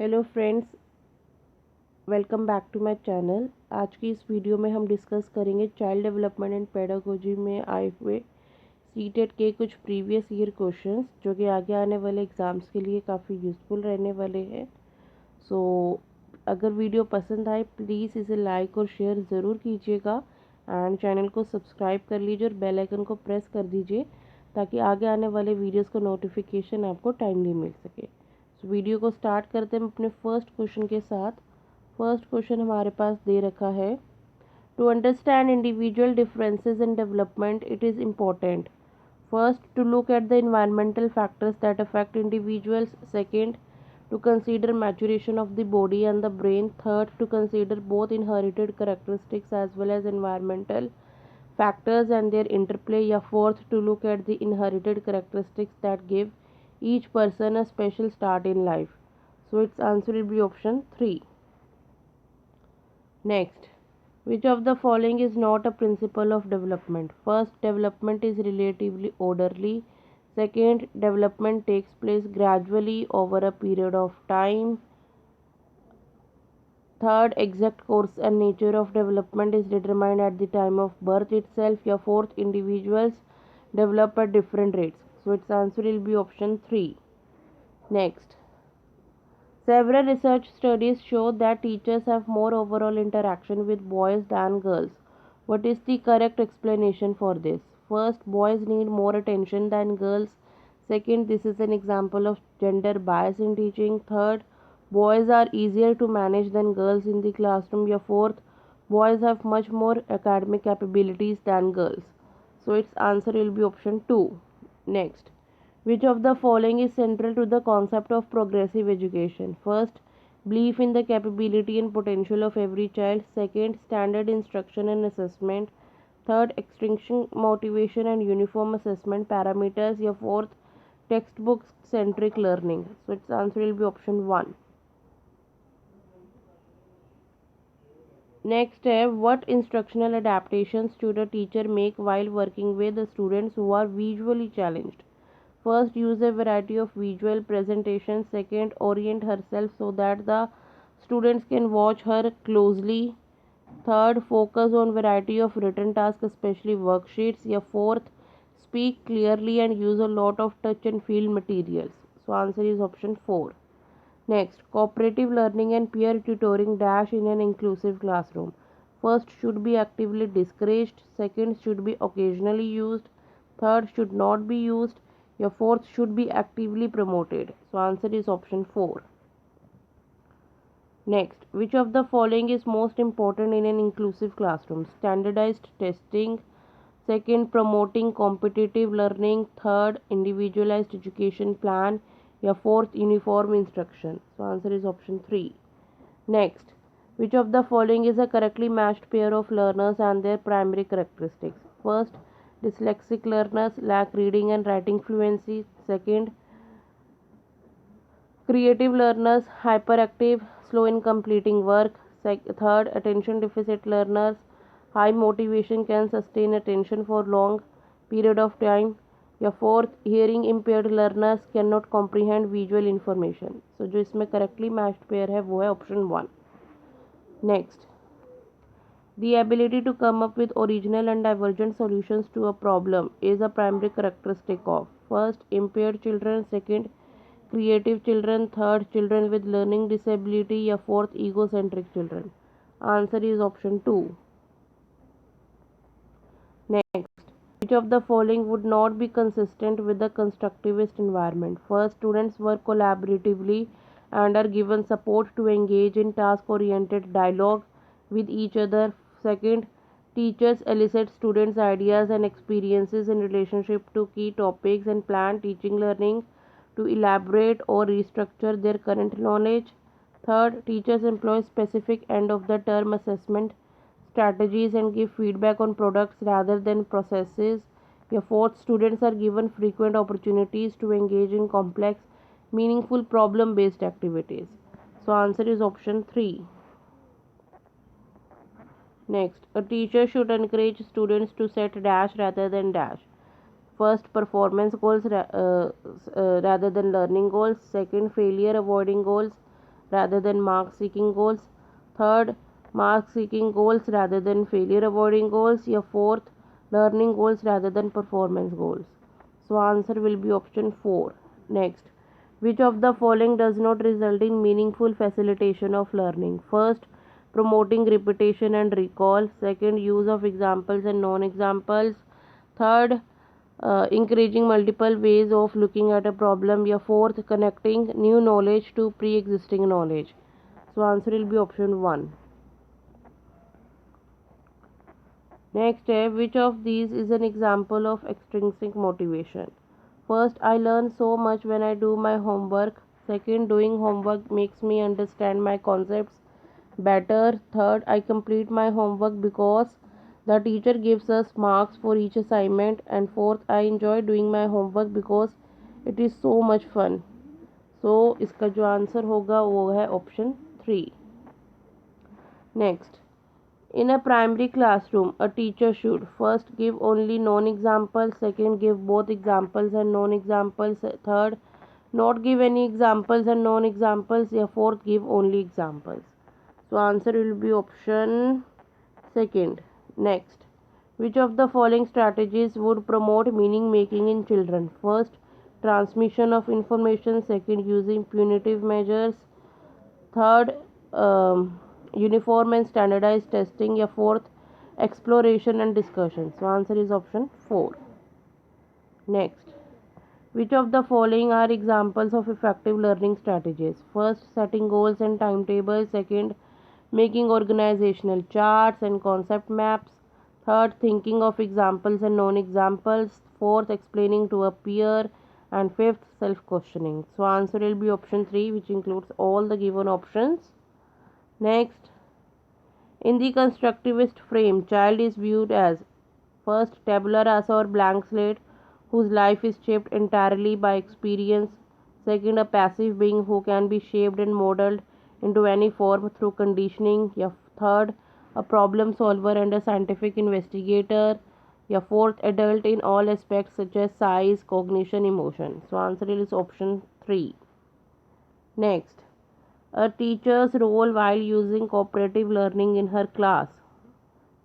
Hello friends, welcome back to my channel. आज की इस वीडियो में हम डिस्कस करेंगे चाइल्ड डेवलपमेंट एंड पेडागोजी में आए हुए सीटेट के कुछ प्रीवियस ईयर क्वेश्चंस जो कि आगे आने वाले एग्ज़ाम्स के लिए काफ़ी यूज़फुल रहने वाले हैं। सो अगर वीडियो पसंद आए प्लीज़ इसे लाइक और शेयर ज़रूर कीजिएगा एंड चैनल को सब्सक्राइब कर लीजिए और बेल आइकन को प्रेस कर दीजिए ताकि आगे आने वाले वीडियोस का नोटिफिकेशन आपको टाइमली मिल सके। वीडियो को स्टार्ट करते हैं अपने फर्स्ट क्वेश्चन के साथ। फर्स्ट क्वेश्चन हमारे पास दे रखा है, to understand individual differences in development it is important first to look at the environmental factors that affect individuals, second to consider maturation of the body and the brain, third to consider both inherited characteristics as well as environmental factors and their interplay, या fourth to look at the inherited characteristics that give each person a special start in life. So its answer will be option 3. Next, which of the following is not a principle of development? First, development is relatively orderly. Second, development takes place gradually over a period of time. Third, exact course and nature of development is determined at the time of birth itself. Or fourth, individuals develop at different rates. So its answer will be option 3. Next, several research studies show that teachers have more overall interaction with boys than girls. What is the correct explanation for this? First, boys need more attention than girls. Second, this is an example of gender bias in teaching. Third, boys are easier to manage than girls in the classroom. Or fourth, boys have much more academic capabilities than girls. So its answer will be option 2. Next, which of the following is central to the concept of progressive education? First, belief in the capability and potential of every child. Second, standard instruction and assessment. Third, extinction motivation and uniform assessment parameters. Your fourth, textbook centric learning. So its answer will be option 1. Next step, what instructional adaptations should a teacher make while working with the students who are visually challenged? First, use a variety of visual presentations. Second, orient herself so that the students can watch her closely. Third, focus on variety of written tasks, especially worksheets. Yeah, fourth, speak clearly and use a lot of touch and feel materials. So answer is option 4. Next, cooperative learning and peer tutoring dash in an inclusive classroom. First, should be actively discouraged. Second, should be occasionally used. Third, should not be used. Your fourth, should be actively promoted. So answer is option 4. Next, which of the following is most important in an inclusive classroom? Standardized testing. Second, promoting competitive learning. Third, individualized education plan. Your fourth, uniform instruction. So answer is option 3. Next, which of the following is a correctly matched pair of learners and their primary characteristics? First, dyslexic learners lack reading and writing fluency. Second, creative learners hyperactive, slow in completing work. Third, attention deficit learners high motivation can sustain attention for long period of time. या fourth, hearing impaired learners cannot comprehend visual information. So जो इसमें correctly matched pair है वो है option 1. Next, the ability to come up with original and divergent solutions to a problem is a primary characteristic of first, impaired children. Second, creative children. Third, children with learning disability. Or fourth, egocentric children. Answer is option 2. Next, which of the following would not be consistent with the constructivist environment? First, students work collaboratively and are given support to engage in task oriented dialogue with each other. Second, teachers elicit students' ideas and experiences in relationship to key topics and plan teaching learning to elaborate or restructure their current knowledge. Third, teachers employ specific end of the term assessment strategies and give feedback on products rather than processes. Your fourth, students are given frequent opportunities to engage in complex, meaningful problem based activities. So, answer is option 3. Next, a teacher should encourage students to set dash rather than dash. First, performance goals rather than learning goals. Second, failure avoiding goals rather than mark seeking goals. Third, mark seeking goals rather than failure avoiding goals. Your fourth, learning goals rather than performance goals. So answer will be option 4. Next, which of the following does not result in meaningful facilitation of learning? First, promoting repetition and recall. Second, use of examples and non-examples. Third, encouraging multiple ways of looking at a problem. Your fourth, connecting new knowledge to pre-existing knowledge. So answer will be option 1. Next step, which of these is an example of extrinsic motivation? First, I learn so much when I do my homework. Second, doing homework makes me understand my concepts better. Third, I complete my homework because the teacher gives us marks for each assignment. And fourth, I enjoy doing my homework because it is so much fun. So इसका जो answer होगा वो है option 3. Next, in a primary classroom, a teacher should first give only non-examples, second give both examples and non-examples, third not give any examples and non-examples, या fourth give only examples. So answer will be option second. Next, which of the following strategies would promote meaning making in children? First, transmission of information. Second, using punitive measures. Third, uniform and standardized testing. या fourth, exploration and discussion. So answer is option 4. Next, which of the following are examples of effective learning strategies? First, setting goals and timetables. Second, making organizational charts and concept maps. Third, thinking of examples and non-examples. Fourth, explaining to a peer. And fifth, self-questioning. So answer will be option 3, which includes all the given options. Next, in the constructivist frame, child is viewed as first, tabula rasa or blank slate, whose life is shaped entirely by experience. Second, a passive being who can be shaped and modeled into any form through conditioning. Yeah. Third, a problem solver and a scientific investigator. Yeah. Fourth, adult in all aspects such as size, cognition, emotion. So answer is option 3. Next, a teacher's role while using cooperative learning in her class.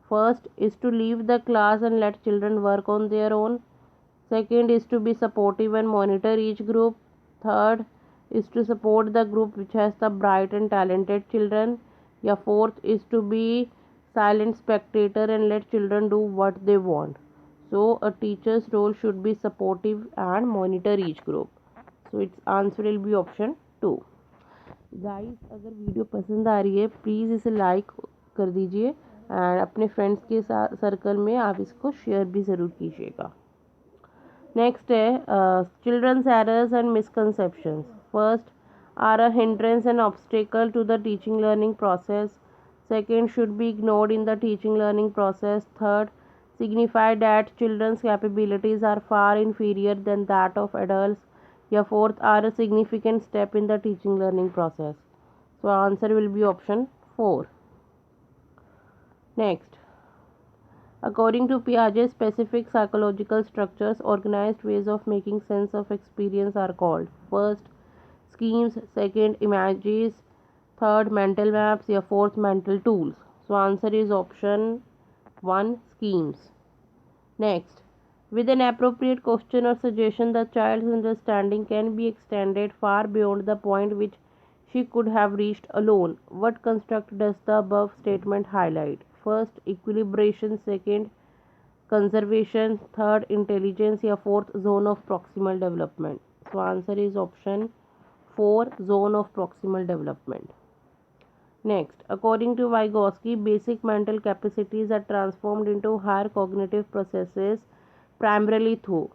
First is to leave the class and let children work on their own. Second is to be supportive and monitor each group. Third is to support the group which has the bright and talented children. Yeah, fourth is to be silent spectator and let children do what they want. So a teacher's role should be supportive and monitor each group. So its answer will be option 2. Guys, अगर video पसंद आ रही है please इसे like कर दीजिए and अपने friends के साथ सर्कल में आप इसको शेयर भी ज़रूर कीजिएगा. नेक्स्ट है children's errors and misconceptions. First, are a hindrance and obstacle to the teaching learning process. Second, should be ignored in the teaching learning process. Third, signify that children's capabilities are far inferior than that of adults. या fourth, are a significant step in the teaching learning process. So answer will be option 4. Next, according to Piaget's specific psychological structures, organized ways of making sense of experience are called first, schemes. Second, images. Third, mental maps. या fourth, mental tools. So answer is option 1, schemes. Next, with an appropriate question or suggestion, the child's understanding can be extended far beyond the point which she could have reached alone. What construct does the above statement highlight? First, equilibration. Second, conservation. Third, intelligence. या fourth, zone of proximal development. So answer is option 4, zone of proximal development. Next, according to Vygotsky, basic mental capacities are transformed into higher cognitive processes primarily through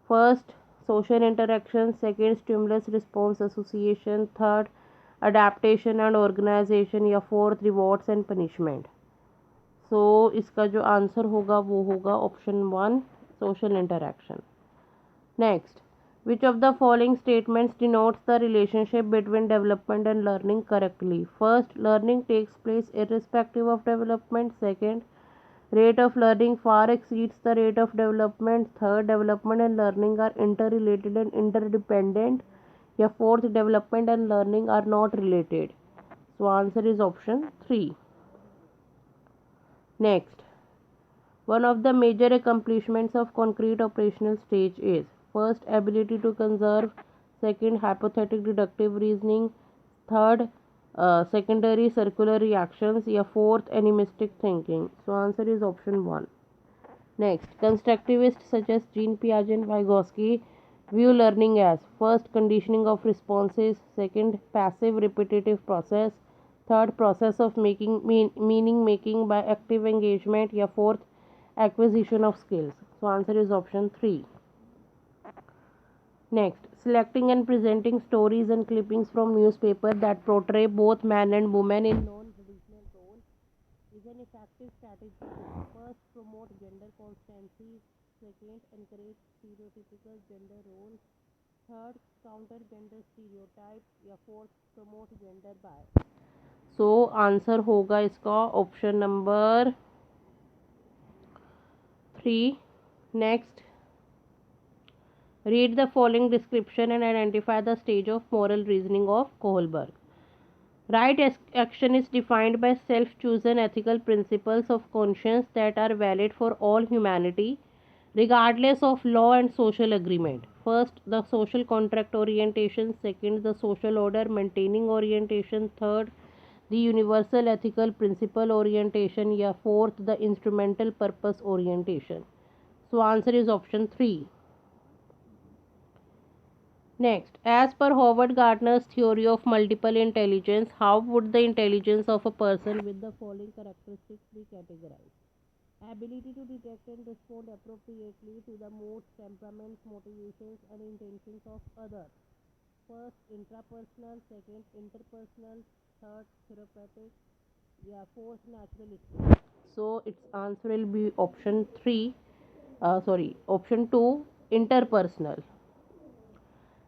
first, social interaction. Second, stimulus response association. Third, adaptation and organization. या fourth, rewards and punishment. So इसका जो answer होगा वो होगा option 1, social interaction. Next, which of the following statements denotes the relationship between development and learning correctly? First, learning takes place irrespective of development. Second, rate of learning far exceeds the rate of development. Third, development and learning are interrelated and interdependent. या fourth development and learning are not related. So answer is option 3. Next, one of the major accomplishments of concrete operational stage is first ability to conserve, second hypothetic deductive reasoning, third secondary circular reactions, या fourth animistic thinking. So answer is option 1. Next, constructivists such as Jean Piaget and Vygotsky view learning as first conditioning of responses, second passive repetitive process, third process of meaning making by active engagement, या fourth acquisition of skills. So answer is option 3. Next, selecting and presenting stories and clippings from newspaper that portray both man and woman in non-traditional roles is an effective strategy to first promote gender constancy, second encourage stereotypical gender roles, third counter gender stereotypes, या fourth promote gender bias. So answer होगा इसका option number 3. Next, read the following description and identify the stage of moral reasoning of Kohlberg. Right action is defined by self-chosen ethical principles of conscience that are valid for all humanity, regardless of law and social agreement. First, the social contract orientation. Second, the social order maintaining orientation. Third, the universal ethical principle orientation. या fourth, the instrumental purpose orientation. So answer is option 3. Next, as per Howard Gardner's theory of multiple intelligence, how would the intelligence of a person with the following characteristics be categorized? Ability to detect and respond appropriately to the moods, temperaments, motivations, and intentions of others. First, intrapersonal. Second, interpersonal. Third, therapeutic. Yeah, fourth, naturalistic. So its answer will be option 3. Option 2, interpersonal.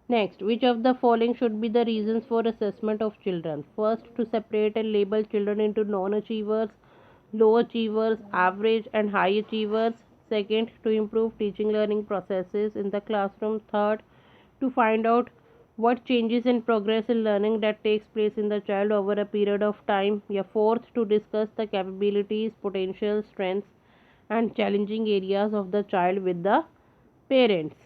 Next, which of the following should be the reasons for assessment of children? First, to separate and label children into non-achievers, low achievers, average and high achievers. Second, to improve teaching learning processes in the classroom. Third, to find out what changes in progress in learning that takes place in the child over a period of time. या fourth, to discuss the capabilities, potential, strengths and challenging areas of the child with the parents.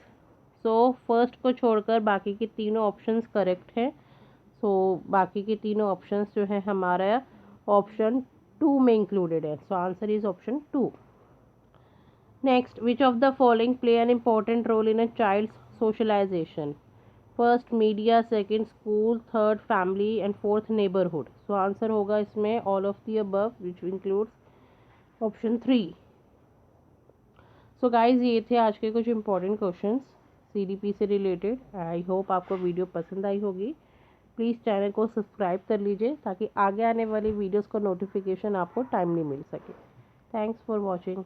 So first को छोड़कर बाकी के तीनों options correct है. सो बाकी के तीनों ऑप्शंस जो है हमारा ऑप्शन 2 में इंक्लूडेड है. So answer is option 2. Next, which of the following play an important role in a child's socialisation? First, media. Second, school. Third, family. And fourth, neighbourhood. So answer होगा इसमें all of the above, which includes option 3. So guys, ये थे आज के कुछ important questions CDP से रिलेटेड. I hope आपको वीडियो पसंद आई होगी. प्लीज़ चैनल को सब्सक्राइब कर लीजिए ताकि आगे आने वाली वीडियोस का नोटिफिकेशन आपको टाइमली मिल सके. Thanks for watching.